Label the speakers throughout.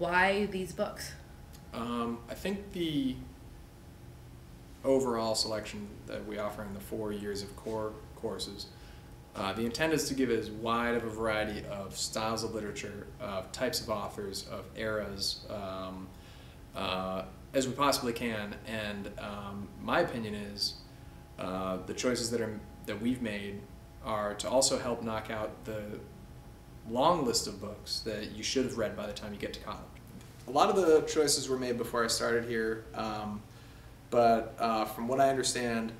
Speaker 1: why these books?
Speaker 2: I think the overall selection that we offer in the 4 years of core courses, the intent is to give as wide of a variety of styles of literature, of types of authors, of eras, as we possibly can. And my opinion is the choices that we've made are to also help knock out the long list of books that you should have read by the time you get to college. A lot of the choices were made before I started here, but from what I understand,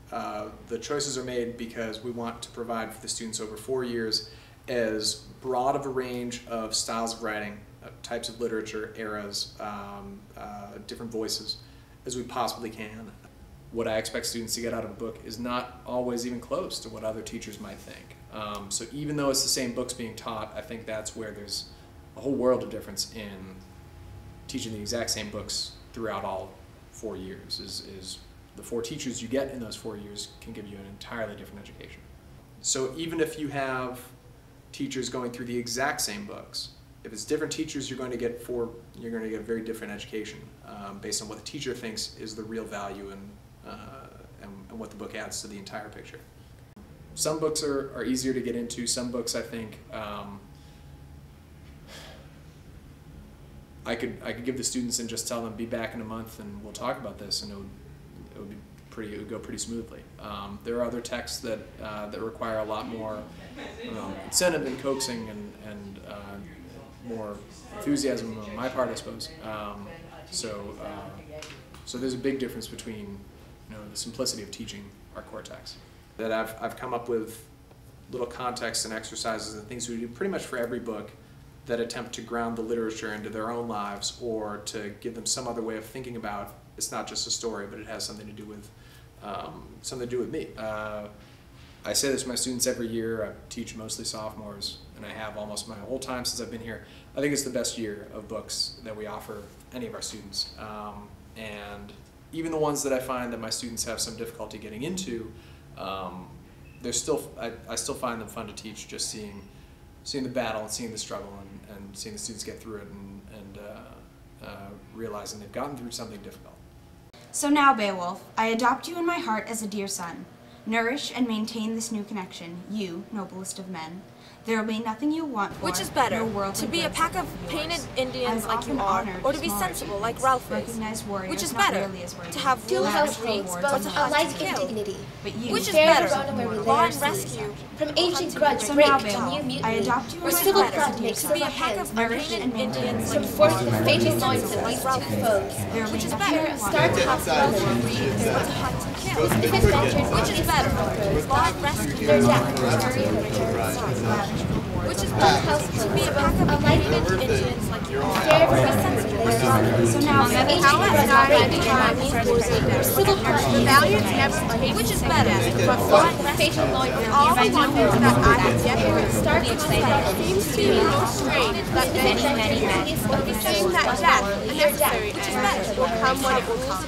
Speaker 2: the choices are made because we want to provide for the students over 4 years as broad of a range of styles of writing, types of literature, eras, different voices as we possibly can. What I expect students to get out of a book is not always even close to what other teachers might think. So even though it's the same books being taught, I think that's where there's a whole world of difference in teaching the exact same books throughout all 4 years. Is the 4 teachers you get in those 4 years can give you an entirely different education. So even if you have teachers going through the exact same books, if it's different teachers, you're going to get a very different education based on what the teacher thinks is the real value and what the book adds to the entire picture. Some books are easier to get into. Some books, I think, I could give the students and just tell them, be back in a month and we'll talk about this, and it would go pretty smoothly. There are other texts that require a lot more incentive and coaxing and more enthusiasm on my part, I suppose. So there's a big difference between the simplicity of teaching our core texts. That I've come up with little contexts and exercises and things we do pretty much for every book that attempt to ground the literature into their own lives, or to give them some other way of thinking about it's not just a story, but it has something to do with me. I say this to my students every year. I teach mostly sophomores, and I have almost my whole time since I've been here. I think it's the best year of books that we offer any of our students. And even the ones that I find that my students have some difficulty getting into, I still find them fun to teach, just seeing the battle and seeing the struggle and seeing the students get through it and realizing they've gotten through something difficult.
Speaker 3: So now, Beowulf, I adopt you in my heart as a dear son. Nourish and maintain this new connection, you, noblest of men. There will be nothing you want for.
Speaker 4: Which is better,
Speaker 3: no
Speaker 4: to be a pack of painted Indians like you are, or to be sensible like Ralph is? Which is better, to have
Speaker 5: Dual
Speaker 4: rules
Speaker 5: households,
Speaker 4: or
Speaker 5: both
Speaker 4: to
Speaker 5: a
Speaker 4: hunt
Speaker 5: life
Speaker 4: and
Speaker 5: and
Speaker 4: kill?
Speaker 5: dignity.
Speaker 3: But you,
Speaker 4: Which is
Speaker 5: Dare to
Speaker 4: better,
Speaker 5: run where we lay
Speaker 4: law
Speaker 5: our
Speaker 4: and
Speaker 5: sleeves.
Speaker 4: rescue?
Speaker 5: From ancient grudge
Speaker 3: So
Speaker 5: break
Speaker 3: now,
Speaker 5: to
Speaker 3: Beowulf,
Speaker 5: new mutiny,
Speaker 3: I adopt you
Speaker 5: where
Speaker 3: in my
Speaker 5: civil
Speaker 3: heart
Speaker 5: blood
Speaker 3: as a dear
Speaker 5: makes
Speaker 3: son.
Speaker 5: of
Speaker 4: Be a
Speaker 5: our
Speaker 4: pack
Speaker 5: hands,
Speaker 4: of
Speaker 3: Nourish
Speaker 4: painted
Speaker 3: and maintain
Speaker 4: Indians
Speaker 3: this
Speaker 5: from
Speaker 4: like
Speaker 3: new
Speaker 4: you
Speaker 5: forth
Speaker 4: are,
Speaker 5: the
Speaker 3: connection.
Speaker 5: fatal
Speaker 4: or
Speaker 5: loins
Speaker 4: to
Speaker 5: of
Speaker 4: be
Speaker 5: these
Speaker 4: Ralph
Speaker 5: two
Speaker 4: is?
Speaker 5: foes.
Speaker 4: Which is
Speaker 5: Here,
Speaker 4: better,
Speaker 5: start to have
Speaker 4: or
Speaker 5: to
Speaker 4: to hunt and kill?
Speaker 5: If adventures
Speaker 4: Which is better, law and rescue?
Speaker 5: their death, hurry and return.
Speaker 4: Which is
Speaker 5: Both
Speaker 4: better,
Speaker 5: households,
Speaker 4: to be a pack of
Speaker 5: a life
Speaker 4: painted
Speaker 5: and
Speaker 4: Indians like you are,
Speaker 5: Dare to
Speaker 4: or to be
Speaker 5: run
Speaker 4: sensible
Speaker 5: where
Speaker 4: like
Speaker 5: we
Speaker 4: Ralph
Speaker 5: lay
Speaker 4: is?
Speaker 3: So now,
Speaker 5: From
Speaker 3: Beowulf,
Speaker 5: ancient grudge
Speaker 3: I
Speaker 5: break
Speaker 3: adopt
Speaker 5: to
Speaker 3: you in my
Speaker 5: new
Speaker 3: heart
Speaker 5: mutiny,
Speaker 3: as a
Speaker 5: where
Speaker 3: dear
Speaker 5: civil
Speaker 3: son.
Speaker 5: blood
Speaker 4: The
Speaker 5: makes
Speaker 4: valiant
Speaker 5: of our
Speaker 4: never
Speaker 5: hands,
Speaker 4: take, which is better,
Speaker 5: from
Speaker 4: law
Speaker 5: forth
Speaker 4: and
Speaker 5: the
Speaker 4: rescue?
Speaker 5: fatal loins of
Speaker 4: All
Speaker 5: these
Speaker 4: the wonders that I have yet heard,
Speaker 5: start to have
Speaker 4: seems to be no strange that
Speaker 5: many men
Speaker 4: will be saying that death, a necessary
Speaker 5: Which is
Speaker 4: end,
Speaker 5: better.
Speaker 4: will come when it will come.